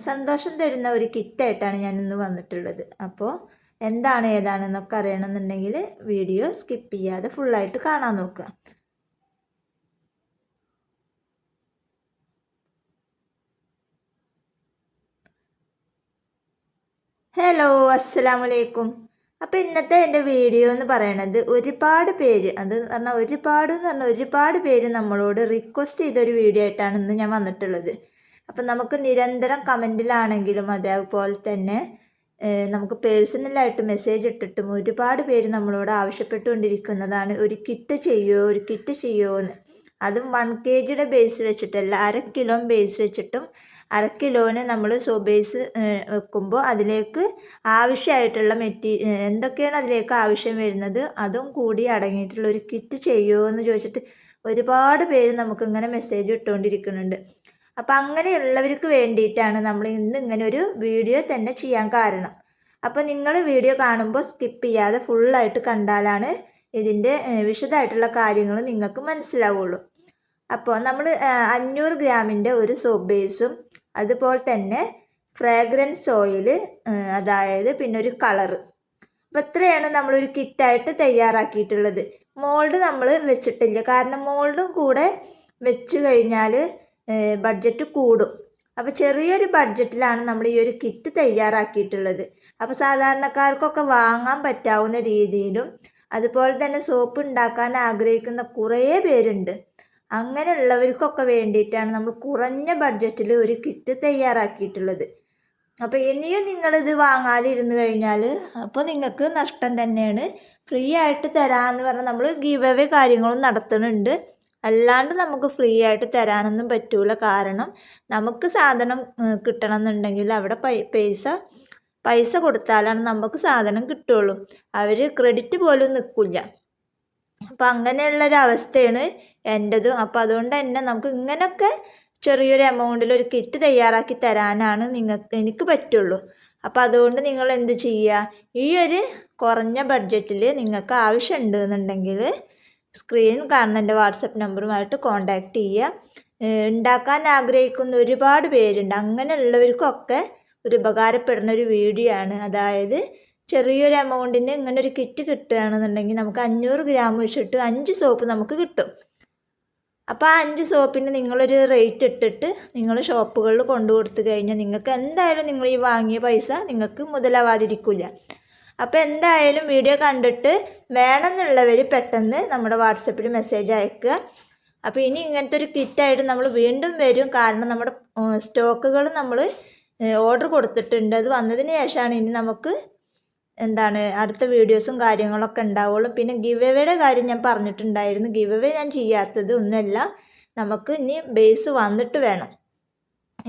സന്തോഷം തരുന്ന ഒരു കിറ്റായിട്ടാണ് ഞാൻ ഇന്ന് വന്നിട്ടുള്ളത്. അപ്പോൾ എന്താണ് ഏതാണെന്നൊക്കെ അറിയണമെന്നുണ്ടെങ്കിൽ വീഡിയോ സ്കിപ്പ് ചെയ്യാതെ ഫുള്ളായിട്ട് കാണാൻ നോക്കുക. ഹലോ, അസ്സലാമലൈക്കും. അപ്പോൾ ഇന്നത്തെ എൻ്റെ വീഡിയോ എന്ന് പറയണത് ഒരുപാട് പേര് ഒരുപാട് പേര് നമ്മളോട് റിക്വസ്റ്റ് ചെയ്തൊരു വീഡിയോ ആയിട്ടാണ് ഇന്ന് ഞാൻ വന്നിട്ടുള്ളത്. അപ്പം നമുക്ക് നിരന്തരം കമൻറ്റിലാണെങ്കിലും അതേപോലെ തന്നെ നമുക്ക് പേഴ്സണലായിട്ട് മെസ്സേജ് ഇട്ടിട്ടും ഒരുപാട് പേര് നമ്മളോട് ആവശ്യപ്പെട്ടുകൊണ്ടിരിക്കുന്നതാണ് ഒരു കിറ്റ് ചെയ്യുമോ എന്ന്. അതും 1 kg ബേസ് വെച്ചിട്ടല്ല, 1/2 കിലോ ബേസ് വെച്ചിട്ടും 1/2 കിലോന് നമ്മൾ ബേസ് വെക്കുമ്പോൾ അതിലേക്ക് ആവശ്യമായിട്ടുള്ള എന്തൊക്കെയാണ് അതിലേക്ക് ആവശ്യം വരുന്നത് അതും കൂടി അടങ്ങിയിട്ടുള്ള ഒരു കിറ്റ് ചെയ്യുമോ എന്ന് ചോദിച്ചിട്ട് ഒരുപാട് പേര് നമുക്കിങ്ങനെ മെസ്സേജ് ഇട്ടുകൊണ്ടിരിക്കുന്നുണ്ട്. അപ്പം അങ്ങനെയുള്ളവർക്ക് വേണ്ടിയിട്ടാണ് നമ്മൾ ഇന്ന് ഇങ്ങനെ ഒരു വീഡിയോ തന്നെ ചെയ്യാൻ കാരണം. അപ്പോൾ നിങ്ങൾ വീഡിയോ കാണുമ്പോൾ സ്കിപ്പ് ചെയ്യാതെ ഫുള്ളായിട്ട് കണ്ടാലാണ് ഇതിൻ്റെ വിശദമായിട്ടുള്ള കാര്യങ്ങൾ നിങ്ങൾക്ക് മനസ്സിലാവുള്ളൂ. അപ്പോൾ നമ്മൾ 500 ഗ്രാമിൻ്റെ ഒരു സോപ്പ് ബേസും അതുപോലെ തന്നെ ഫ്രാഗ്രൻസ് ഓയിൽ, അതായത് പിന്നെ ഒരു കളറ്. അപ്പോൾ ഇത്രയാണ് നമ്മളൊരു കിറ്റായിട്ട് തയ്യാറാക്കിയിട്ടുള്ളത്. മോൾഡ് നമ്മൾ വെച്ചിട്ടില്ല, കാരണം മോൾഡും കൂടെ വെച്ച് കഴിഞ്ഞാൽ ബഡ്ജറ്റ് കൂടും. അപ്പോൾ ചെറിയൊരു ബഡ്ജറ്റിലാണ് നമ്മൾ ഈ ഒരു കിറ്റ് തയ്യാറാക്കിയിട്ടുള്ളത്. അപ്പോൾ സാധാരണക്കാർക്കൊക്കെ വാങ്ങാൻ പറ്റാവുന്ന രീതിയിലും അതുപോലെ തന്നെ സോപ്പ് ഉണ്ടാക്കാൻ ആഗ്രഹിക്കുന്ന കുറേ പേരുണ്ട്. അങ്ങനെയുള്ളവർക്കൊക്കെ വേണ്ടിയിട്ടാണ് നമ്മൾ കുറഞ്ഞ ബഡ്ജറ്റിൽ ഒരു കിറ്റ് തയ്യാറാക്കിയിട്ടുള്ളത്. അപ്പോൾ ഇനിയും നിങ്ങളിത് വാങ്ങാതെ ഇരുന്ന് കഴിഞ്ഞാൽ അപ്പോൾ നിങ്ങൾക്ക് നഷ്ടം തന്നെയാണ്. ഫ്രീ ആയിട്ട് തരാമെന്ന് പറഞ്ഞാൽ നമ്മൾ ഗിവ് അവേ കാര്യങ്ങളും നടത്തുന്നുണ്ട്. അല്ലാണ്ട് നമുക്ക് ഫ്രീ ആയിട്ട് തരാനൊന്നും പറ്റൂല. കാരണം നമുക്ക് സാധനം കിട്ടണം എന്നുണ്ടെങ്കിൽ അവിടെ പൈസ കൊടുത്താലാണ് നമുക്ക് സാധനം കിട്ടുള്ളൂ. അവർ ക്രെഡിറ്റ് പോലും നിൽക്കില്ല. അപ്പം അങ്ങനെയുള്ളൊരവസ്ഥയാണ് എൻ്റെതും. അപ്പോൾ അതുകൊണ്ട് തന്നെ നമുക്ക് ഇങ്ങനെയൊക്കെ ചെറിയൊരു എമൗണ്ടിൽ ഒരു കിറ്റ് തയ്യാറാക്കി തരാനാണ് എനിക്ക് പറ്റുള്ളൂ. അപ്പോൾ അതുകൊണ്ട് നിങ്ങൾ എന്ത് ചെയ്യുക, ഈ ഒരു കുറഞ്ഞ ബഡ്ജറ്റിൽ നിങ്ങൾക്ക് ആവശ്യമുണ്ട് എന്നുണ്ടെങ്കിൽ സ്ക്രീനിൽ കാണുന്ന എൻ്റെ വാട്സപ്പ് നമ്പറുമായിട്ട് കോൺടാക്റ്റ് ചെയ്യുക. ഉണ്ടാക്കാൻ ആഗ്രഹിക്കുന്ന ഒരുപാട് പേരുണ്ട്. അങ്ങനെയുള്ളവർക്കൊക്കെ ഒരു ഉപകാരപ്പെടുന്ന ഒരു വീഡിയോ ആണ്. അതായത് ചെറിയൊരു എമൗണ്ടിന് ഇങ്ങനെ ഒരു കിറ്റ് കിട്ടുകയാണെന്നുണ്ടെങ്കിൽ നമുക്ക് 500 ഗ്രാം വെച്ചിട്ട് 5 സോപ്പ് നമുക്ക് കിട്ടും. അപ്പോൾ ആ 5 സോപ്പിന് നിങ്ങളൊരു റേറ്റ് ഇട്ടിട്ട് നിങ്ങൾ ഷോപ്പുകളിൽ കൊണ്ടു കൊടുത്തു കഴിഞ്ഞാൽ നിങ്ങൾക്ക് എന്തായാലും നിങ്ങൾ ഈ വാങ്ങിയ പൈസ നിങ്ങൾക്ക് മുതലാവാതിരിക്കില്ല. അപ്പോൾ എന്തായാലും വീഡിയോ കണ്ടിട്ട് വേണമെന്നുള്ളവർ പെട്ടെന്ന് നമ്മുടെ വാട്സപ്പിൽ മെസ്സേജ് അയക്കുക. അപ്പോൾ ഇനി ഇങ്ങനത്തെ ഒരു കിറ്റായിട്ട് നമ്മൾ വീണ്ടും വരും. കാരണം നമ്മുടെ സ്റ്റോക്കുകൾ നമ്മൾ ഓർഡർ കൊടുത്തിട്ടുണ്ട്. അത് വന്നതിന് ശേഷമാണ് ഇനി നമുക്ക് അടുത്ത വീഡിയോസും കാര്യങ്ങളൊക്കെ ഉണ്ടാവുള്ളൂ. പിന്നെ ഗിവ് അവേയുടെ കാര്യം ഞാൻ പറഞ്ഞിട്ടുണ്ടായിരുന്നു. ഗിവ് അവേ ഞാൻ ചെയ്യാത്തത് ഒന്നുമല്ല, നമുക്ക് ഇനി ബേസ് വന്നിട്ട് വേണം.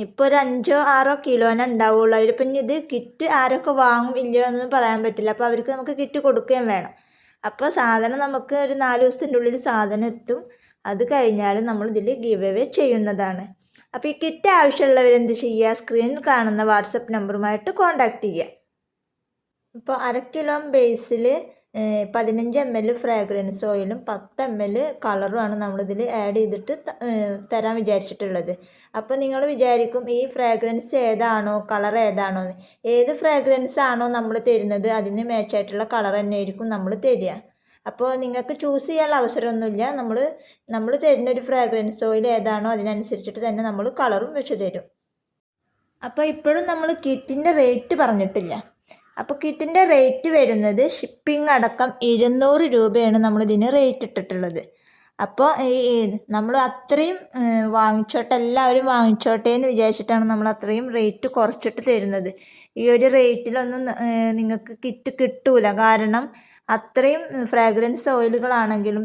ഇപ്പോൾ ഒരു 5-6 കിലോനെ ഉണ്ടാവുള്ളൂ. അതിലിപ്പം ഇനി ഇത് കിറ്റ് ആരൊക്കെ വാങ്ങും ഇല്ലയോ എന്നൊന്നും പറയാൻ പറ്റില്ല. അപ്പോൾ അവർക്ക് നമുക്ക് കിറ്റ് കൊടുക്കുകയും വേണം. അപ്പോൾ സാധനം നമുക്ക് ഒരു 4 ദിവസത്തിൻ്റെ ഉള്ളിൽ സാധനം എത്തും. അത് കഴിഞ്ഞാലും നമ്മൾ ഇതിൽ ഗിവ് അവേ ചെയ്യുന്നതാണ്. അപ്പോൾ ഈ കിറ്റ് ആവശ്യമുള്ളവരെന്ത് ചെയ്യുക, സ്ക്രീനിൽ കാണുന്ന വാട്സപ്പ് നമ്പറുമായിട്ട് കോൺടാക്റ്റ് ചെയ്യുക. ഇപ്പോൾ 1/2 കിലോ ബേസിൽ 15 ml ഫ്രാഗ്രൻസ് ഓയിലും 10 ml കളറുമാണ് നമ്മളിതിൽ ആഡ് ചെയ്തിട്ട് തരാൻ വിചാരിച്ചിട്ടുള്ളത്. അപ്പോൾ നിങ്ങൾ വിചാരിക്കും ഈ ഫ്രാഗ്രൻസ് ഏതാണോ കളർ ഏതാണോ എന്ന്. ഏത് ഫ്രാഗ്രൻസ് ആണോ നമ്മൾ തരുന്നത് അതിന് മാച്ചായിട്ടുള്ള കളർ തന്നെയായിരിക്കും നമ്മൾ തരിക. അപ്പോൾ നിങ്ങൾക്ക് ചൂസ് ചെയ്യാനുള്ള അവസരമൊന്നുമില്ല. നമ്മൾ തരുന്ന ഒരു ഫ്രാഗ്രൻസ് ഓയിൽ ഏതാണോ അതിനനുസരിച്ചിട്ട് തന്നെ നമ്മൾ കളറും വെച്ച് തരും. അപ്പോൾ ഇപ്പോഴും നമ്മൾ കിറ്റിൻ്റെ റേറ്റ് പറഞ്ഞിട്ടില്ല. അപ്പോൾ കിറ്റിൻ്റെ റേറ്റ് വരുന്നത് ഷിപ്പിംഗ് അടക്കം 200 രൂപയാണ് നമ്മളിതിന് റേറ്റ് ഇട്ടിട്ടുള്ളത്. അപ്പോൾ നമ്മൾ അത്രയും എല്ലാവരും വാങ്ങിച്ചോട്ടെ എന്ന് വിചാരിച്ചിട്ടാണ് നമ്മൾ അത്രയും റേറ്റ് കുറച്ചിട്ട് തരുന്നത്. ഈ ഒരു റേറ്റിലൊന്നും നിങ്ങൾക്ക് കിറ്റ് കിട്ടൂല. കാരണം അത്രയും ഫ്രാഗ്രൻസ് ഓയിലുകളാണെങ്കിലും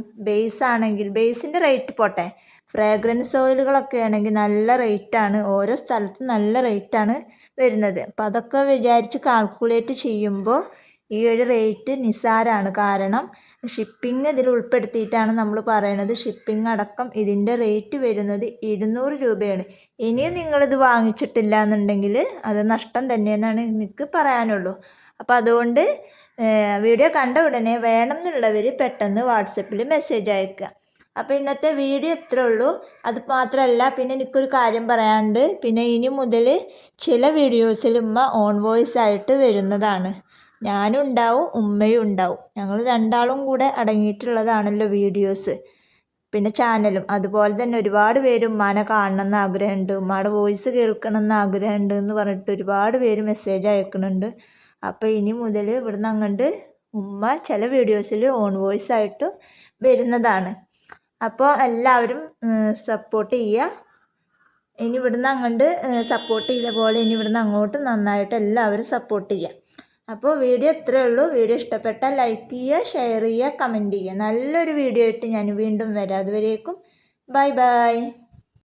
ബേസിൻ്റെ റേറ്റ് പോട്ടെ, ഫ്രാഗ്രൻസ് ഓയിലുകളൊക്കെ ആണെങ്കിൽ നല്ല റേറ്റാണ്. ഓരോ സ്ഥലത്തും നല്ല റേറ്റാണ് വരുന്നത്. അപ്പം അതൊക്കെ വിചാരിച്ച് കാൽക്കുലേറ്റ് ചെയ്യുമ്പോൾ ഈ ഒരു റേറ്റ് നിസ്സാരമാണ്. കാരണം ഷിപ്പിംഗ് ഇതിൽ ഉൾപ്പെടുത്തിയിട്ടാണ് നമ്മൾ പറയണത്. ഷിപ്പിംഗ് അടക്കം ഇതിൻ്റെ റേറ്റ് വരുന്നത് 200 രൂപയാണ്. ഇനിയും നിങ്ങളിത് വാങ്ങിച്ചിട്ടില്ല എന്നുണ്ടെങ്കിൽ അത് നഷ്ടം തന്നെയെന്നാണ് എനിക്ക് പറയാനുള്ളൂ. അപ്പോൾ അതുകൊണ്ട് വീഡിയോ കണ്ട ഉടനെ വേണം എന്നുള്ളവർ പെട്ടെന്ന് വാട്സപ്പിൽ മെസ്സേജ് അയക്കുക. അപ്പോൾ ഇന്നത്തെ വീഡിയോ ഇത്രേ ഉള്ളൂ. അത് മാത്രമല്ല പിന്നെ എനിക്കൊരു കാര്യം പറയാനുണ്ട്. പിന്നെ ഇനി മുതൽ ചില വീഡിയോസിൽ ഉമ്മ ഓൺ വോയിസ് ആയിട്ട് വരുന്നതാണ്. ഞാനും ഉണ്ടാവും ഉമ്മയും ഉണ്ടാവും. ഞങ്ങൾ രണ്ടാളും കൂടെ അടങ്ങിയിട്ടുള്ളതാണല്ലോ വീഡിയോസ്, പിന്നെ ചാനലും. അതുപോലെ തന്നെ ഒരുപാട് പേര് ഉമ്മാനെ കാണണമെന്ന് ആഗ്രഹമുണ്ട്, ഉമ്മയുടെ വോയിസ് കേൾക്കണം എന്ന് ആഗ്രഹമുണ്ട് എന്ന് പറഞ്ഞിട്ട് ഒരുപാട് പേര് മെസ്സേജ് അയക്കുന്നുണ്ട്. അപ്പോൾ ഇനി മുതൽ ഇവിടുന്ന് അങ്ങോട്ട് ഉമ്മ ചില വീഡിയോസിൽ ഓൺ വോയിസ് ആയിട്ട് വരുന്നതാണ്. അപ്പോൾ എല്ലാവരും സപ്പോർട്ട് ചെയ്യുക. ഇനി ഇവിടുന്ന് അങ്ങോട്ട് സപ്പോർട്ട് ചെയ്ത പോലെ ഇനി ഇവിടുന്ന് അങ്ങോട്ട് നന്നായിട്ട് എല്ലാവരും സപ്പോർട്ട് ചെയ്യുക. അപ്പോൾ വീഡിയോ ഇത്രയേ ഉള്ളൂ. വീഡിയോ ഇഷ്ടപ്പെട്ടാൽ ലൈക്ക് ചെയ്യുക, ഷെയർ ചെയ്യുക, കമൻറ്റ് ചെയ്യുക. നല്ലൊരു വീഡിയോ ആയിട്ട് ഞാൻ വീണ്ടും വരാം. അതുവരേക്കും ബൈ ബൈ.